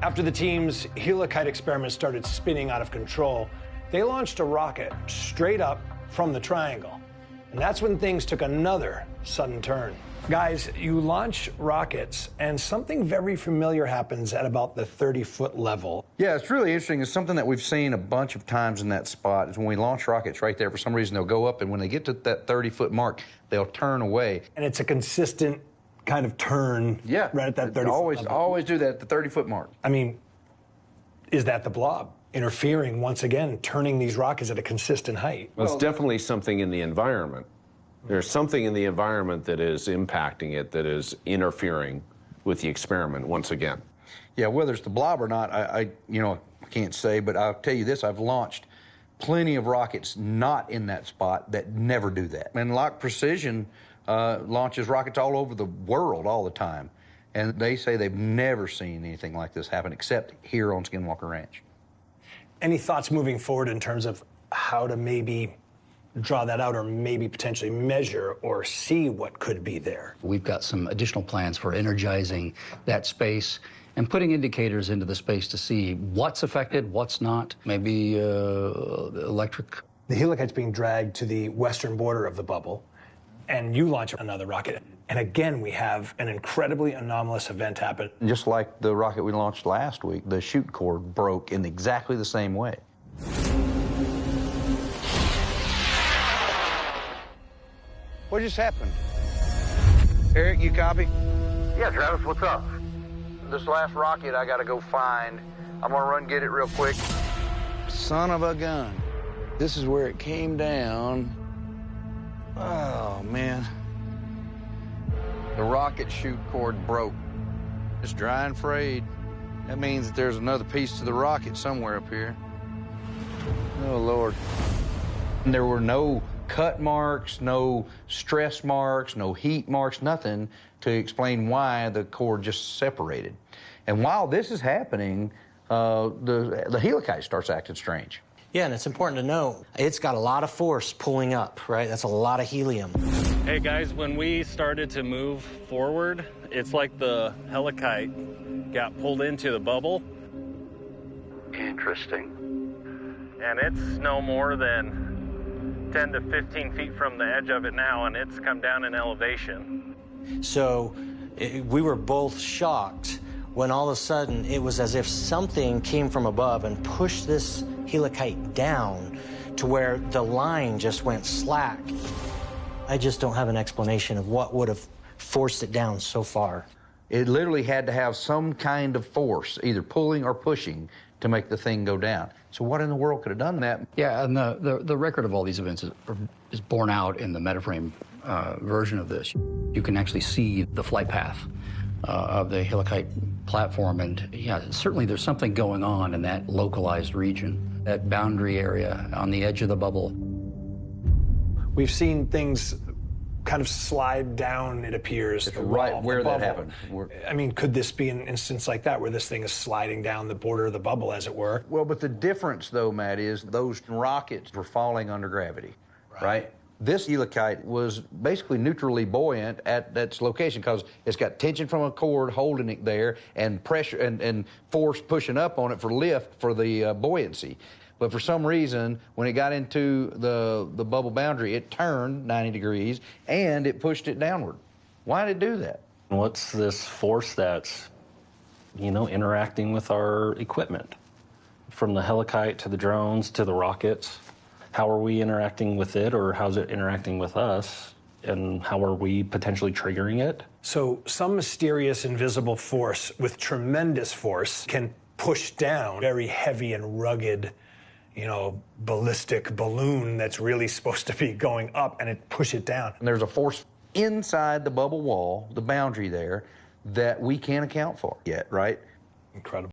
After the team's helicite experiment started spinning out of control, they launched a rocket straight up from the triangle. And that's when things took another sudden turn. Guys, you launch rockets, and something very familiar happens at about the 30-foot level. Yeah, it's really interesting. It's something that we've seen a bunch of times in that spot. Is when we launch rockets right there, for some reason they'll go up, and when they get to that 30-foot mark, they'll turn away. And it's a consistent kind of turn right at that 30-foot level. Always do that at the 30-foot mark. I mean, is that the blob interfering once again, turning these rockets at a consistent height? Well, it's definitely something in the environment. There's something in the environment that is impacting it, that is interfering with the experiment once again. Yeah, whether it's the blob or not, I can't say, but I'll tell you this, I've launched plenty of rockets not in that spot that never do that. And Lock Precision launches rockets all over the world all the time. And they say they've never seen anything like this happen except here on Skinwalker Ranch. Any thoughts moving forward in terms of how to maybe draw that out or maybe potentially measure or see what could be there? We've got some additional plans for energizing that space and putting indicators into the space to see what's affected, what's not, maybe electric. The helicite's being dragged to the western border of the bubble, and you launch another rocket. And again, we have an incredibly anomalous event happen. Just like the rocket we launched last week, the chute cord broke in exactly the same way. What just happened? Eric, you copy? Yeah, Travis, what's up? This last rocket I gotta go find. I'm gonna run get it real quick. Son of a gun. This is where it came down. Oh, man. The rocket chute cord broke. It's dry and frayed. That means that there's another piece to the rocket somewhere up here. Oh, Lord. And there were no cut marks, no stress marks, no heat marks, nothing to explain why the cord just separated. And while this is happening, the helicite starts acting strange. Yeah, and it's important to know, it's got a lot of force pulling up, right? That's a lot of helium. Hey guys, when we started to move forward, it's like the helicite got pulled into the bubble. Interesting. And it's no more than 10 to 15 feet from the edge of it now, and it's come down in elevation. So we were both shocked when all of a sudden it was as if something came from above and pushed this helicite down to where the line just went slack. I just don't have an explanation of what would have forced it down so far. It literally had to have some kind of force, either pulling or pushing, to make the thing go down. So what in the world could have done that? Yeah, and the record of all these events is borne out in the Metaframe version of this. You can actually see the flight path of the helicite platform, and yeah, certainly there's something going on in that localized region, that boundary area on the edge of the bubble. We've seen things kind of slide down, it appears. It's right where that happened. I mean, could this be an instance like that, where this thing is sliding down the border of the bubble, as it were? Well, but the difference, though, Matt, is those rockets were falling under gravity, right? This helicite was basically neutrally buoyant at its location because it's got tension from a cord holding it there and pressure and force pushing up on it for lift for the buoyancy. But for some reason, when it got into the bubble boundary, it turned 90 degrees and it pushed it downward. Why did it do that? What's this force that's, interacting with our equipment? From the helicite to the drones to the rockets. How are we interacting with it, or how's it interacting with us? And how are we potentially triggering it? So some mysterious invisible force with tremendous force can push down very heavy and rugged, ballistic balloon that's really supposed to be going up, and it push it down. And there's a force inside the bubble wall, the boundary there, that we can't account for yet, right? Incredible.